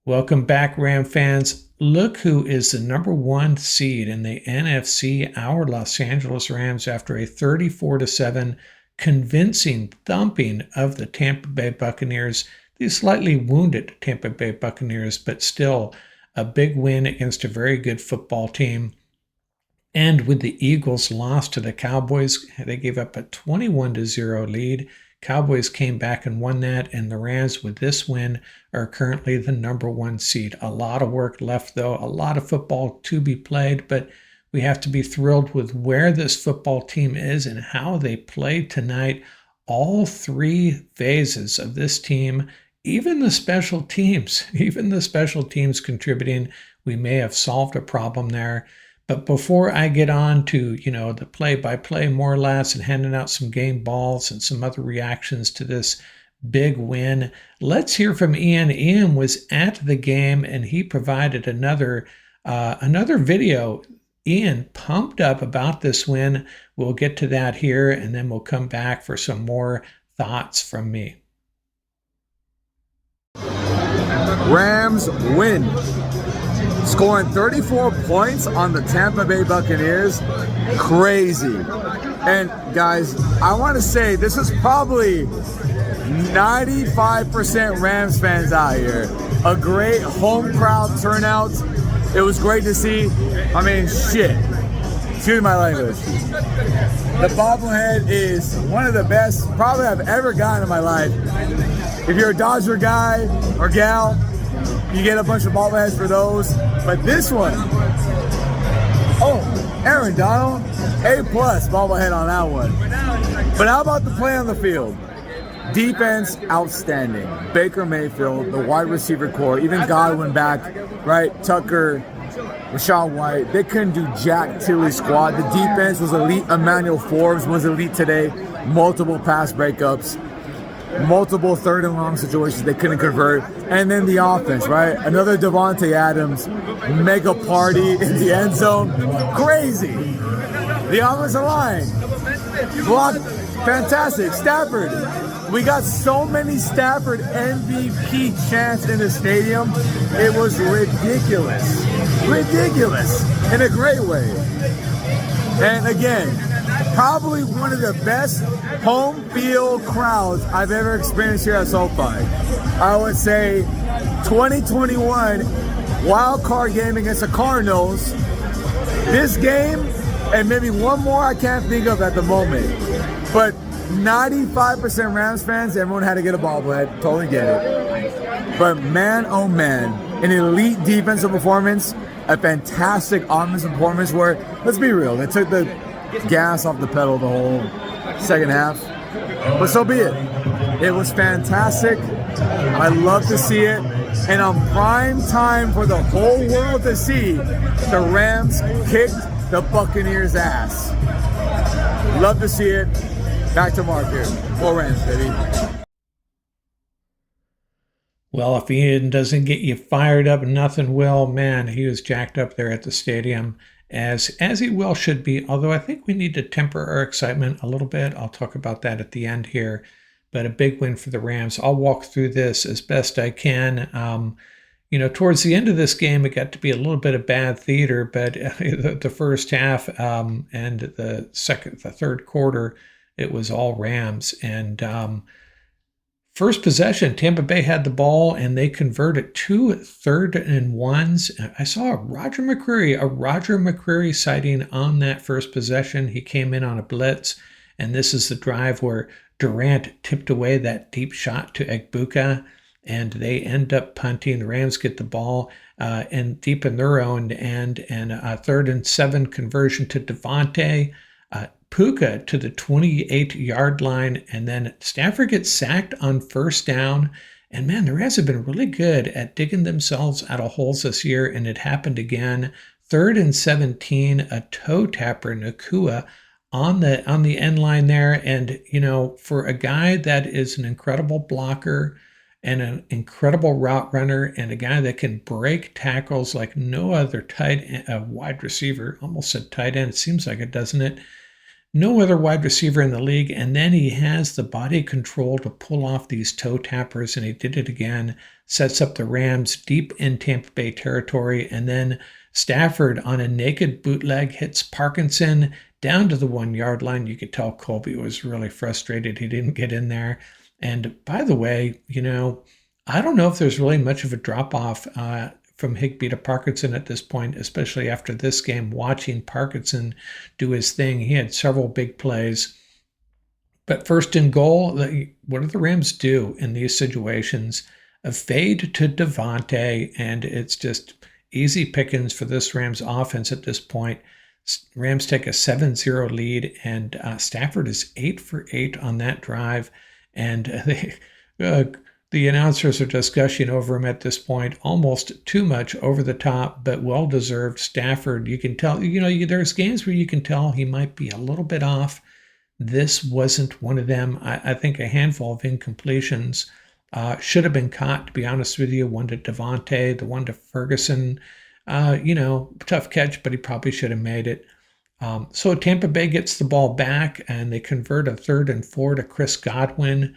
Welcome back, Ram fans. Look who is the number one seed in the NFC, our Los Angeles Rams, after a 34-7 convincing thumping of the Tampa Bay Buccaneers. These slightly wounded Tampa Bay Buccaneers, but still a big win against a very good football team. And with the Eagles' loss to the Cowboys, they gave up a 21-0 lead. Cowboys came back and won that, and the Rams, with this win, are currently the number one seed. A lot of work left, though, a lot of football to be played, but we have to be thrilled with where this football team is and how they played tonight. All three phases of this team, even the special teams contributing. We may have solved a problem there. But before I get on to, the play-by-play more or less and handing out some game balls and some other reactions to this big win, let's hear from Ian. Ian was at the game and he provided another video. Ian pumped up about this win. We'll get to that here and then we'll come back for some more thoughts from me. Rams win. Scoring 34 points on the Tampa Bay Buccaneers. Crazy. And guys, I want to say this is probably 95% Rams fans out here. A great home crowd turnout. It was great to see. I mean, shit. Excuse my language. The bobblehead is one of the best probably I've ever gotten in my life. If you're a Dodger guy or gal, you get a bunch of bobbleheads for those. But this one, Aaron Donald, A+ bobblehead on that one. But how about the play on the field? Defense, outstanding. Baker Mayfield, the wide receiver core, even Godwin back, right? Tucker, Rashawn White, they couldn't do jack Tilly's squad. The defense was elite. Emmanuel Forbes was elite today. Multiple pass breakups. Multiple third and long situations they couldn't convert. And then the offense, right? Another Devontae Adams mega party in the end zone. Crazy. The offensive line blocked. Fantastic. Stafford. We got so many Stafford MVP chants in the stadium. It was ridiculous. Ridiculous in a great way. And again, probably one of the best home field crowds I've ever experienced here at SoFi. I would say 2021 wild card game against the Cardinals. This game and maybe one more I can't think of at the moment. But 95% Rams fans, everyone had to get a bobblehead. Totally get it. But man, oh man, an elite defensive performance, a fantastic offensive performance where, let's be real, they took the gas off the pedal the whole second half. But so be it. It was fantastic. I love to see it. And on prime time for the whole world to see, the Rams kicked the Buccaneers' ass. Love to see it. Back to Mark here. Go Rams, baby. Well, if Ian doesn't get you fired up, nothing will. Man, he was jacked up there at the stadium, as he well should be. Although I think we need to temper our excitement a little bit. I'll talk about that at the end here. But a big win for the Rams. I'll walk through this as best I can. Towards the end of this game, it got to be a little bit of bad theater, but the first half and the third quarter, it was all Rams. And first possession, Tampa Bay had the ball and they converted 2 3rd-and-1s. I saw a Roger McCreary sighting on that first possession. He came in on a blitz, and this is the drive where Durant tipped away that deep shot to Egbuka, and they end up punting. The Rams get the ball and deep in their own end, and a 3rd-and-7 conversion to Devontae. Puka to the 28-yard line, and then Stafford gets sacked on first down. And man, the Rams have been really good at digging themselves out of holes this year, and it happened again. 3rd-and-17, a toe tapper, Nakua, on the end line there. And for a guy that is an incredible blocker and an incredible route runner and a guy that can break tackles like no other wide receiver, almost said tight end, it seems like it, doesn't it? no other wide receiver in the league. And then he has the body control to pull off these toe tappers, and he did it again. Sets up the Rams deep in Tampa Bay territory, and then Stafford on a naked bootleg hits Parkinson down to the 1 yard line. You could tell Colby was really frustrated he didn't get in there. And by the way, I don't know if there's really much of a drop off from Higbee to Parkinson at this point, especially after this game, watching Parkinson do his thing. He had several big plays. But first and goal, what do the Rams do in these situations? A fade to Devontae, and it's just easy pickings for this Rams offense at this point. Rams take a 7-0 lead, and Stafford is 8 for 8 on that drive. And the announcers are just gushing over him at this point, almost too much over the top, but well-deserved. Stafford, you can tell, there's games where you can tell he might be a little bit off. This wasn't one of them. I think a handful of incompletions should have been caught, to be honest with you. One to Devontae, the one to Ferguson. Tough catch, but he probably should have made it. So Tampa Bay gets the ball back, and they convert a 3rd and 4 to Chris Godwin.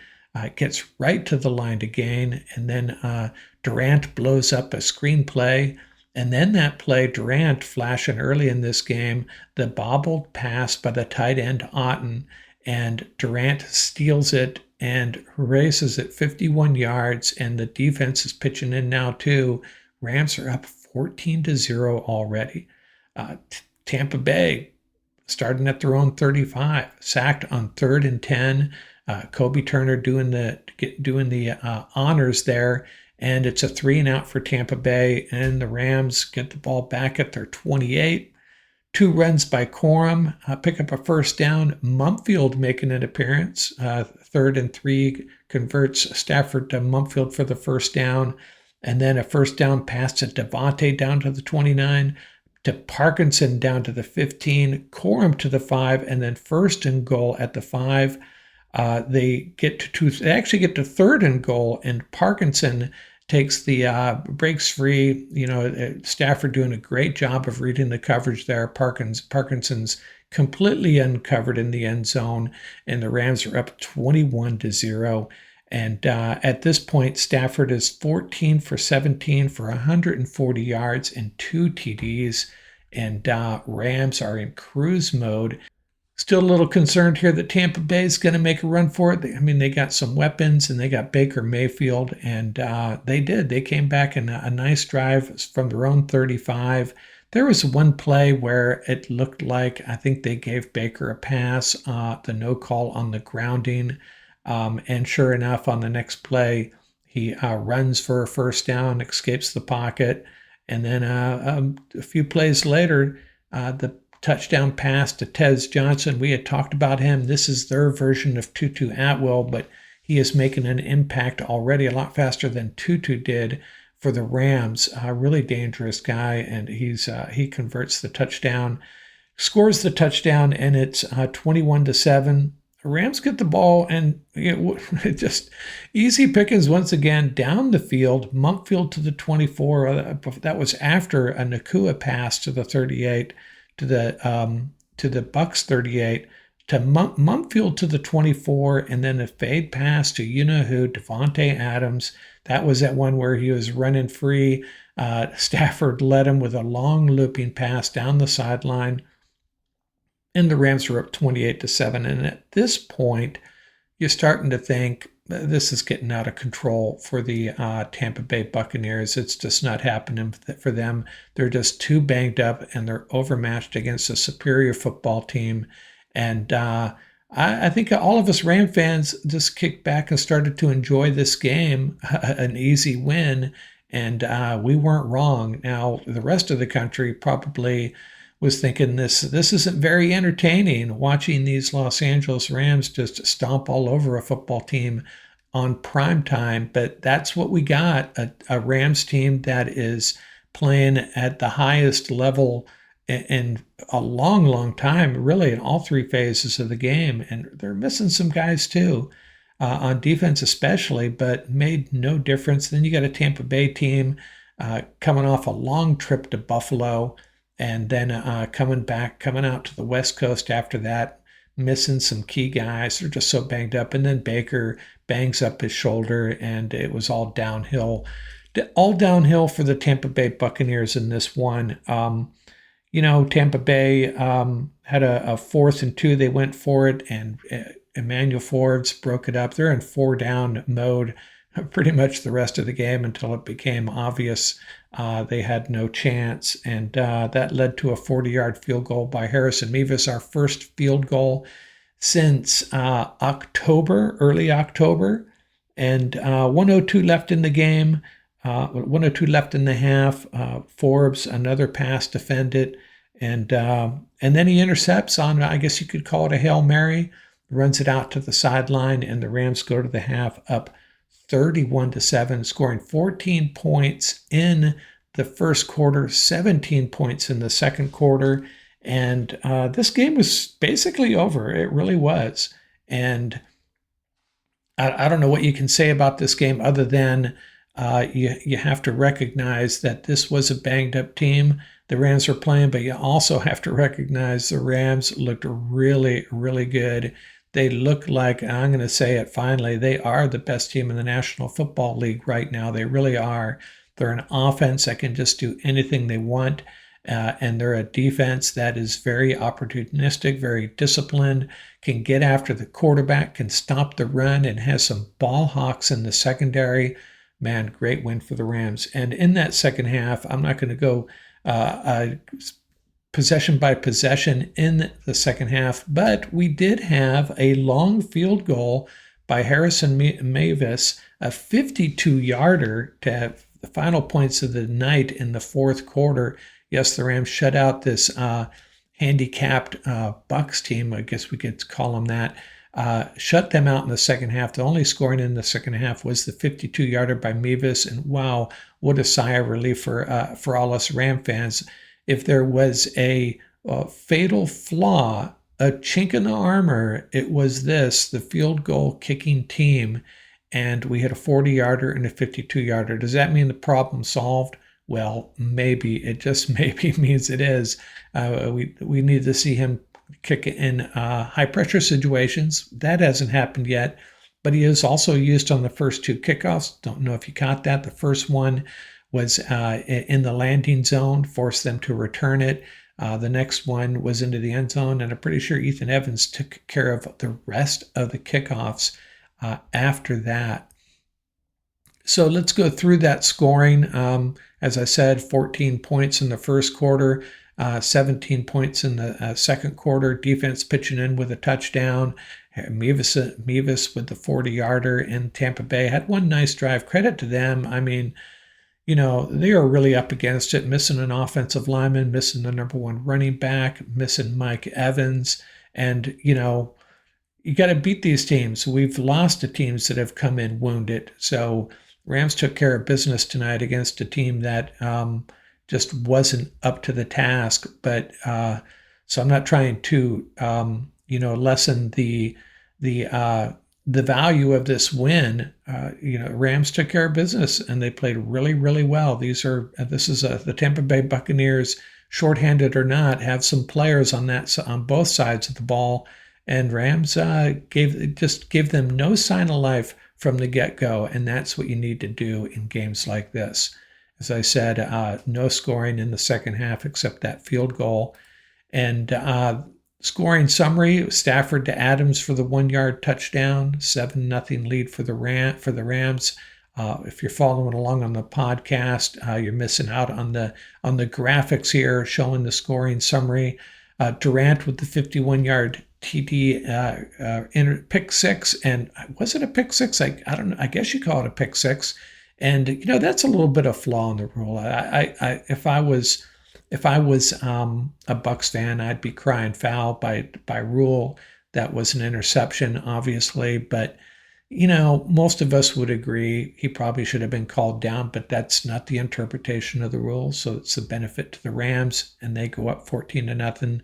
Gets right to the line to gain, and then Durant blows up a screen play. And then that play, Durant flashing early in this game, the bobbled pass by the tight end Otten, and Durant steals it and races it 51 yards, and the defense is pitching in now too. Rams are up 14-0 already. Tampa Bay starting at their own 35, sacked on 3rd and 10. Kobe Turner doing the honors there, and it's a 3-and-out for Tampa Bay, and the Rams get the ball back at their 28. 2 runs by Corum, pick up a first down. Mumfield making an appearance. 3rd and 3 converts Stafford to Mumfield for the first down, and then a first down pass to Devontae down to the 29, to Parkinson down to the 15, Corum to the 5, and then first and goal at the 5. They actually get to 3rd and goal, and Parkinson takes the breaks free. Stafford doing a great job of reading the coverage there. Parkinson's completely uncovered in the end zone, and the Rams are up 21-0. And at this point, Stafford is 14 for 17 for 140 yards and 2 TDs, and Rams are in cruise mode. Still a little concerned here that Tampa Bay is going to make a run for it. They got some weapons, and they got Baker Mayfield, and they did. They came back in a nice drive from their own 35. There was one play where it looked like, I think they gave Baker a pass, the no call on the grounding, and sure enough, on the next play, he runs for a first down, escapes the pocket, and then a few plays later, the touchdown pass to Tez Johnson. We had talked about him. This is their version of Tutu Atwell, but he is making an impact already a lot faster than Tutu did for the Rams. A really dangerous guy, and he converts the touchdown, scores the touchdown, and it's 21-7. The Rams get the ball, and it just easy pickings once again down the field. Mumfield to the 24. That was after a Nakua pass to the 38. To the Bucks 38, to Mumfield to the 24, and then a fade pass to who, Devontae Adams. That was that one where he was running free. Stafford led him with a long looping pass down the sideline, and the Rams were up 28-7. And at this point, you're starting to think this is getting out of control for the Tampa Bay Buccaneers. It's just not happening for them. They're just too banged up, and they're overmatched against a superior football team. And I think all of us Ram fans just kicked back and started to enjoy this game, an easy win, and we weren't wrong. Now, the rest of the country probably was thinking this isn't very entertaining, watching these Los Angeles Rams just stomp all over a football team on prime time. But that's what we got, a Rams team that is playing at the highest level in a long, long time, really in all 3 phases of the game. And they're missing some guys too, on defense especially, but made no difference. Then you got a Tampa Bay team coming off a long trip to Buffalo, and then coming out to the West Coast after that, missing some key guys. They're just so banged up. And then Baker bangs up his shoulder, and it was all downhill. All downhill for the Tampa Bay Buccaneers in this one. Tampa Bay had a 4th and 2. They went for it, and Emmanuel Forbes broke it up. They're in 4-down mode pretty much the rest of the game until it became obvious they had no chance. And that led to a 40-yard field goal by Harrison Mevis, our first field goal since early October. And 102 left in the game. 102 left in the half. Forbes, another pass defended, and then he intercepts on, I guess you could call it a Hail Mary, runs it out to the sideline, and the Rams go to the half up 31-7, scoring 14 points in the first quarter, 17 points in the second quarter, and this game was basically over. It really was, and I don't know what you can say about this game other than you have to recognize that this was a banged up team the Rams were playing, but you also have to recognize the Rams looked really, really good. They look like, I'm going to say it finally, they are the best team in the National Football League right now. They really are. They're an offense that can just do anything they want, and they're a defense that is very opportunistic, very disciplined, can get after the quarterback, can stop the run, and has some ball hawks in the secondary. Man, great win for the Rams. And in that second half, I'm not going to go possession by possession in the second half, but we did have a long field goal by Harrison Mevis, a 52-yarder to have the final points of the night in the fourth quarter. Yes, the Rams shut out this handicapped Bucs team, I guess we could call them that. Shut them out in the second half. The only scoring in the second half was the 52-yarder by Mevis, and wow, what a sigh of relief for all us Ram fans. If there was a fatal flaw, a chink in the armor, it was this, the field goal kicking team, and we had a 40-yarder and a 52-yarder. Does that mean the problem solved? Well, maybe. It just maybe means it is. We need to see him kick in high-pressure situations. That hasn't happened yet, but he is also used on the first 2 kickoffs. Don't know if you caught that. The first one was in the landing zone, forced them to return it. The next one was into the end zone, and I'm pretty sure Ethan Evans took care of the rest of the kickoffs after that. So let's go through that scoring. As I said, 14 points in the first quarter, 17 points in the second quarter. Defense pitching in with a touchdown. Mevis with the 40-yarder in Tampa Bay had one nice drive. Credit to them. I mean, they are really up against it, missing an offensive lineman, missing the number 1 running back, missing Mike Evans. And, you got to beat these teams. We've lost to teams that have come in wounded. So Rams took care of business tonight against a team that just wasn't up to the task. But so I'm not trying to, lessen the value of this win. Rams took care of business and they played really, really well. The Tampa Bay Buccaneers, shorthanded or not, have some players on both sides of the ball, and Rams gave them no sign of life from the get-go, and that's what you need to do in games like this. As I said, no scoring in the second half except that field goal, and scoring summary: Stafford to Adams for the 1-yard touchdown, 7-0 lead for the Rams. If you're following along on the podcast, you're missing out on the graphics here showing the scoring summary. Durant with the 51-yard TD pick six, and was it a pick six? I don't know. I guess you call it a pick six, and that's a little bit of flaw in the rule. If I was a Bucs fan, I'd be crying foul by rule. That was an interception, obviously, but most of us would agree he probably should have been called down, but that's not the interpretation of the rule. So it's a benefit to the Rams, and they go up 14-0.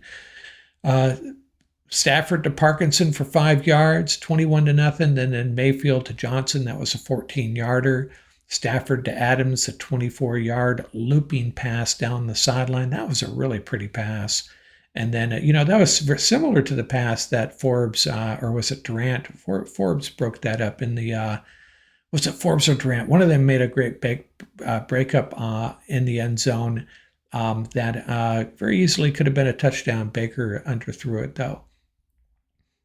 Stafford to Parkinson for 5 yards, 21-0. Then Mayfield to Johnson, that was a 14-yarder. Stafford to Adams, a 24-yard looping pass down the sideline. That was a really pretty pass. And then, that was similar to the pass that Forbes, or was it Durant? Forbes broke that up in the, was it Forbes or Durant? One of them made a great breakup in the end zone that very easily could have been a touchdown. Baker underthrew it, though.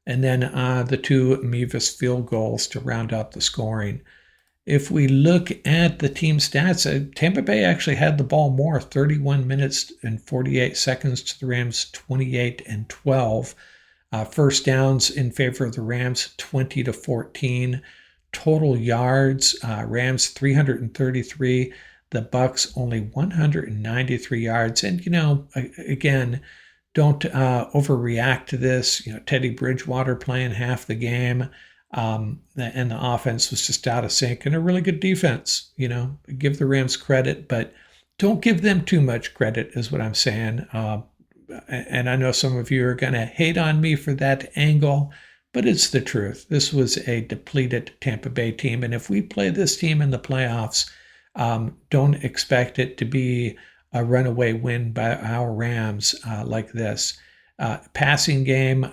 And then the two Mevis field goals to round out the scoring. If we look at the team stats, Tampa Bay actually had the ball more, 31 minutes and 48 seconds to the Rams, 28 and 12. First downs in favor of the Rams, 20-14. Total yards, Rams 333, the Bucks only 193 yards. And, again, don't overreact to this. Teddy Bridgewater playing half the game. And the offense was just out of sync, and a really good defense. Give the Rams credit, but don't give them too much credit, is what I'm saying. And I know some of you are going to hate on me for that angle, but it's the truth. This was a depleted Tampa Bay team, and if we play this team in the playoffs, don't expect it to be a runaway win by our Rams like this. Passing game,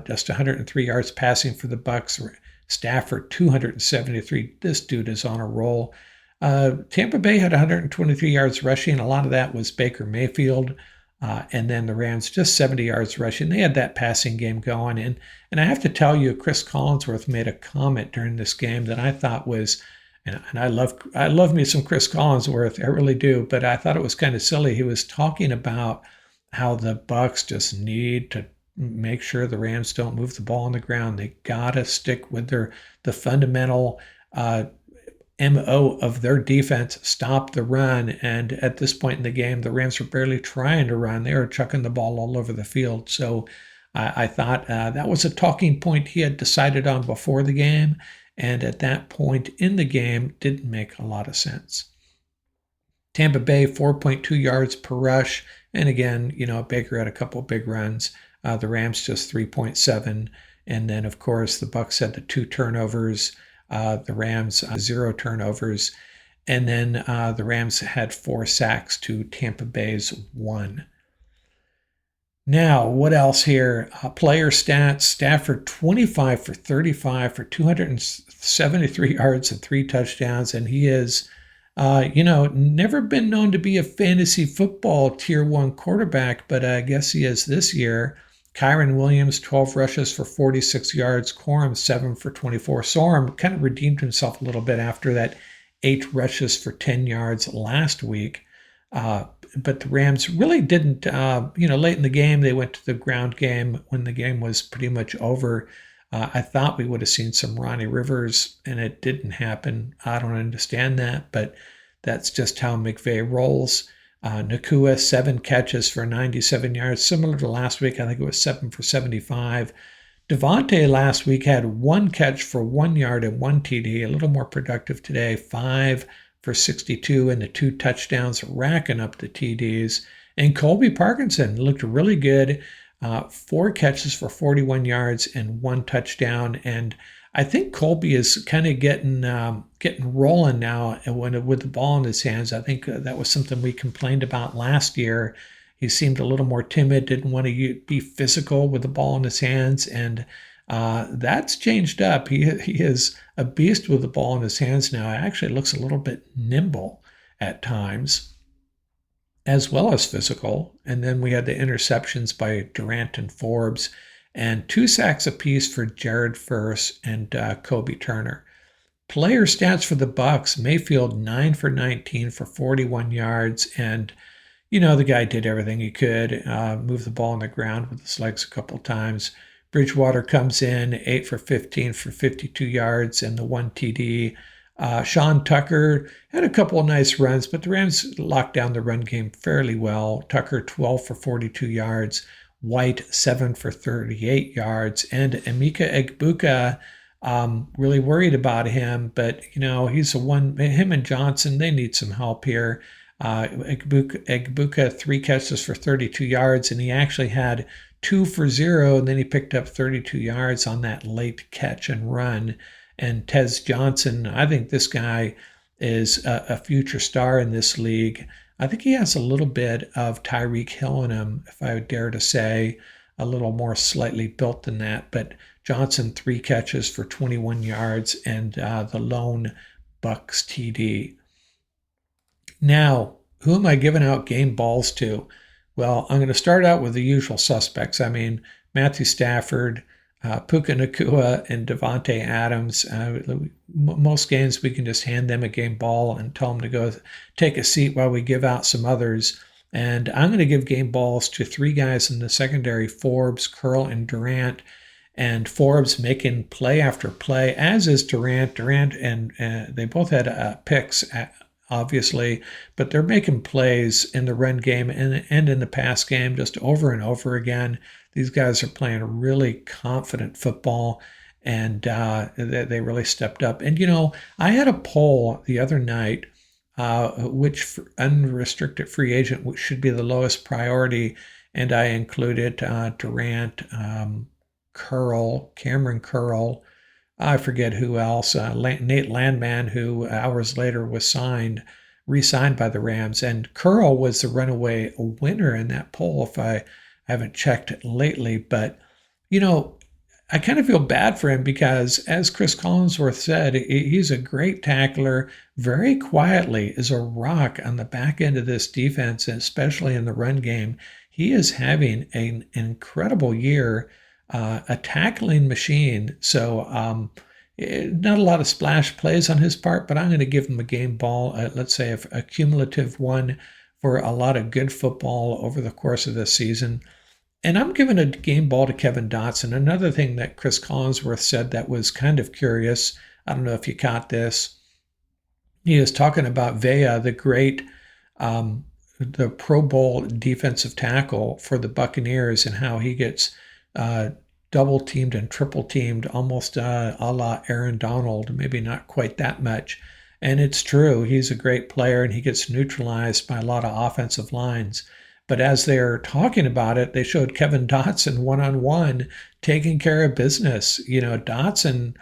just 103 yards passing for the Bucks. Stafford 273. This dude is on a roll. Tampa Bay had 123 yards rushing. A lot of that was Baker Mayfield. And then the Rams just 70 yards rushing. They had that passing game going. And I have to tell you, Chris Collinsworth made a comment during this game that I thought was, and I love me some Chris Collinsworth, I really do, but I thought it was kind of silly. He was talking about how the Bucks just need to make sure the Rams don't move the ball on the ground. They gotta stick with the fundamental MO of their defense, stop the run. And at this point in the game, the Rams were barely trying to run. They were chucking the ball all over the field. So I thought that was a talking point he had decided on before the game. And at that point in the game, didn't make a lot of sense. Tampa Bay, 4.2 yards per rush. And again, Baker had a couple of big runs. The Rams just 3.7. And then, of course, the Bucks had the 2 turnovers. The Rams, 0 turnovers. And then the Rams had 4 sacks to Tampa Bay's 1. Now, what else here? Player stats. Stafford, 25 for 35 for 273 yards and 3 touchdowns. And he is, never been known to be a fantasy football tier 1 quarterback, but I guess he is this year. Kyron Williams, 12 rushes for 46 yards. Corum, 7 for 24. Sorum kind of redeemed himself a little bit after that 8 rushes for 10 yards last week. But the Rams really didn't, late in the game, they went to the ground game when the game was pretty much over. I thought we would have seen some Ronnie Rivers, and it didn't happen. I don't understand that, but that's just how McVay rolls. Nakua, 7 catches for 97 yards, similar to last week. I think it was 7 for 75. Devontae last week had 1 catch for 1 yard and 1 TD, a little more productive today, 5 for 62 and the 2 touchdowns, racking up the TDs. And Colby Parkinson looked really good, 4 catches for 41 yards and 1 touchdown. And I think Colby is kind of getting rolling now with the ball in his hands. I think that was something we complained about last year. He seemed a little more timid, didn't want to be physical with the ball in his hands, and that's changed up. He is a beast with the ball in his hands now. It actually looks a little bit nimble at times, as well as physical. And then we had the interceptions by Durant and Forbes, and 2 sacks apiece for Jared Verse and Kobe Turner. Player stats for the Bucks: Mayfield, 9 for 19 for 41 yards, and the guy did everything he could, move the ball on the ground with his legs a couple times. Bridgewater comes in, 8 for 15 for 52 yards and the 1 TD. Sean Tucker had a couple of nice runs, but the Rams locked down the run game fairly well. Tucker, 12 for 42 yards. White, 7 for 38 yards. And Emeka Egbuka, really worried about him, but, he's him and Johnson, they need some help here. Egbuka, 3 catches for 32 yards, and he actually had 2 for 0, and then he picked up 32 yards on that late catch and run. And Tez Johnson, I think this guy is a future star in this league. I think he has a little bit of Tyreek Hill in him, if I would dare to say, a little more slightly built than that. But Johnson, 3 catches for 21 yards and the lone Bucks TD. Now, who am I giving out game balls to? Well, I'm going to start out with the usual suspects. I mean, Matthew Stafford, Puka Nakua, and Devontae Adams. Most games we can just hand them a game ball and tell them to go take a seat while we give out some others. And I'm going to give game balls to 3 guys in the secondary: Forbes, Curl, and Durant. And Forbes making play after play, as is Durant. Durant and they both had picks, obviously, but they're making plays in the run game and in the pass game just over and over again. These guys are playing really confident football, and they really stepped up. And, I had a poll the other night, which unrestricted free agent which should be the lowest priority, and I included Durant, Cameron Curl, I forget who else, Nate Landman, who hours later was re-signed by the Rams. And Curl was the runaway winner in that poll, if I haven't checked lately. But, I kind of feel bad for him because, as Chris Collinsworth said, he's a great tackler, very quietly is a rock on the back end of this defense, and especially in the run game. He is having an incredible year, a tackling machine. So not a lot of splash plays on his part, but I'm going to give him a game ball, let's say a cumulative one for a lot of good football over the course of this season. And I'm giving a game ball to Kevin Dotson. Another thing that Chris Collinsworth said that was kind of curious, I don't know if you caught this. He was talking about Vea, the great, the Pro Bowl defensive tackle for the Buccaneers, and how he gets double teamed and triple teamed, almost a la Aaron Donald, maybe not quite that much. And it's true, he's a great player and he gets neutralized by a lot of offensive lines. But as they're talking about it, they showed Kevin Dotson one-on-one taking care of business. Dotson,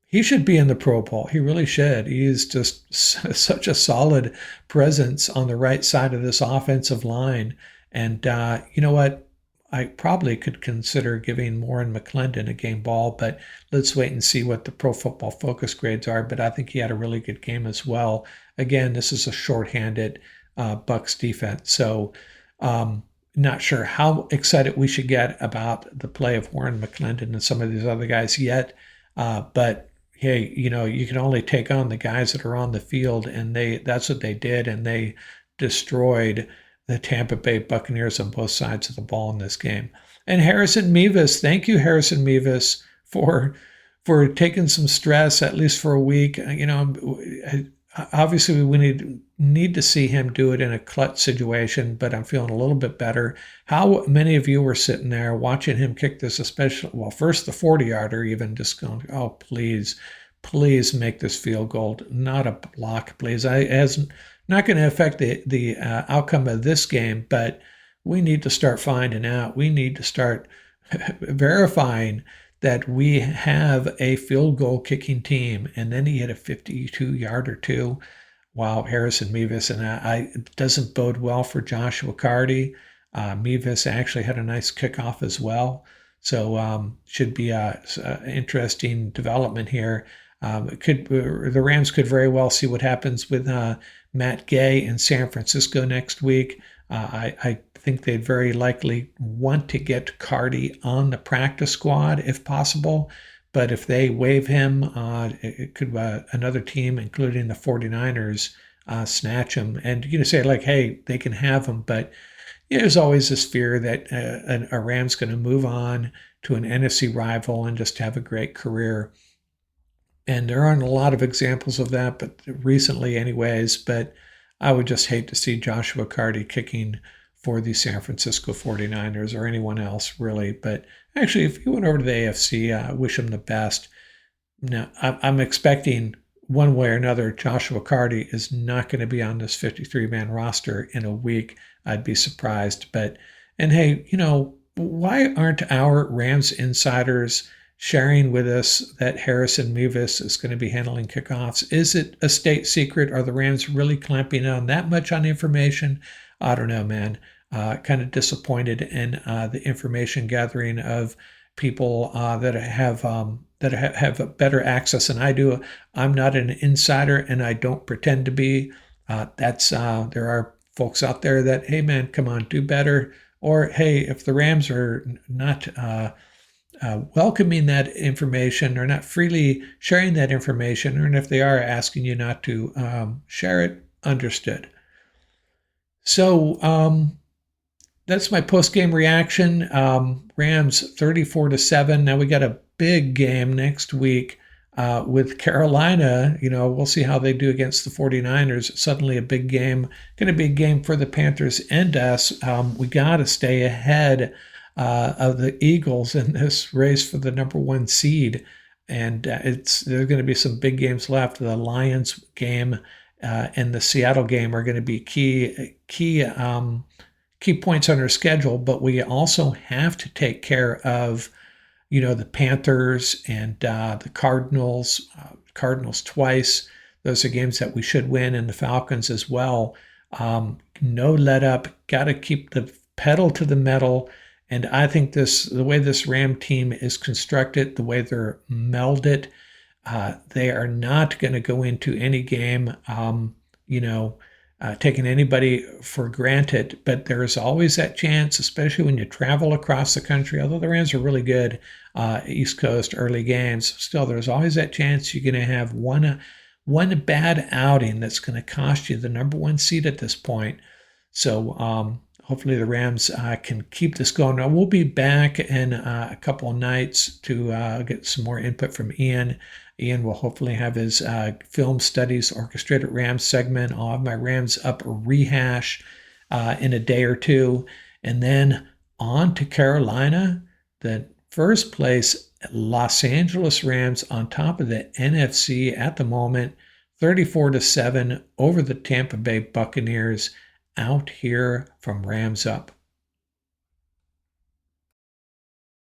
he should be in the Pro Bowl. He really should. He's just such a solid presence on the right side of this offensive line. And you know what? I probably could consider giving Warren McClendon a game ball, but let's wait and see what the Pro Football Focus grades are. But I think he had a really good game as well. Again, this is a shorthanded Bucks defense. So not sure how excited we should get about the play of Warren McClendon and some of these other guys yet. But hey, you can only take on the guys that are on the field, and that's what they did, and they destroyed the Tampa Bay Buccaneers on both sides of the ball in this game. And Harrison Mevis, thank you, Harrison Mevis, for taking some stress, at least for a week. Obviously we need to see him do it in a clutch situation, but I'm feeling a little bit better. How many of you were sitting there watching him kick this, especially, well, first the 40-yarder, even just going, oh, please make this field goal, not a block, please. It's not going to affect the outcome of this game, but we need to start finding out. We need to start verifying that we have a field goal kicking team. And then he hit a 52-yarder too. Wow, Harrison Mevis. And it doesn't bode well for Joshua Carty. Mevis actually had a nice kickoff as well. So should be an interesting development here. The Rams could very well see what happens with Matt Gay in San Francisco next week. I think they'd very likely want to get Carty on the practice squad if possible. But if they waive him, it could another team, including the 49ers, snatch him. And you can say, like, hey, they can have him. But there's always this fear that a Ram's going to move on to an NFC rival and just have a great career. And there aren't a lot of examples of that, but recently anyways. But I would just hate to see Joshua Carty kicking for the San Francisco 49ers or anyone else, really. But actually, if he went over to the AFC, I wish him the best. Now, I'm expecting one way or another, Joshua Carty is not going to be on this 53-man roster in a week. I'd be surprised. And hey, why aren't our Rams insiders sharing with us that Harrison Mevis is going to be handling kickoffs. Is it a state secret? Are the Rams really clamping down that much on information? I don't know, man. Kind of disappointed in the information gathering of people that have better access than I do. I'm not an insider, and I don't pretend to be. There are folks out there that, hey man, come on, do better. Or hey, if the Rams are not welcoming that information or not freely sharing that information, or if they are asking you not to share it, understood. So that's my post-game reaction. Rams 34-7. Now we got a big game next week with Carolina. We'll see how they do against the 49ers. Suddenly a big game. Going to be a game for the Panthers and us. We got to stay ahead of the Eagles in this race for the number one seed. And there's going to be some big games left. The Lions game and the Seattle game are going to be key points on our schedule, but we also have to take care of, the Panthers and the Cardinals. Cardinals twice. Those are games that we should win, and the Falcons as well. No let up. Got to keep the pedal to the metal. And I think the way this Ram team is constructed, the way they're melded, they are not going to go into any game, taking anybody for granted. But there is always that chance, especially when you travel across the country. Although the Rams are really good East Coast early games, still there's always that chance you're going to have one bad outing that's going to cost you the number one seed at this point. So hopefully the Rams can keep this going. Now we'll be back in a couple of nights to get some more input from Ian. Ian will hopefully have his film studies orchestrated Rams segment. I'll have my Rams up rehash in a day or two. And then on to Carolina, the first place Los Angeles Rams on top of the NFC at the moment, 34-7 over the Tampa Bay Buccaneers. Out here from Rams Up.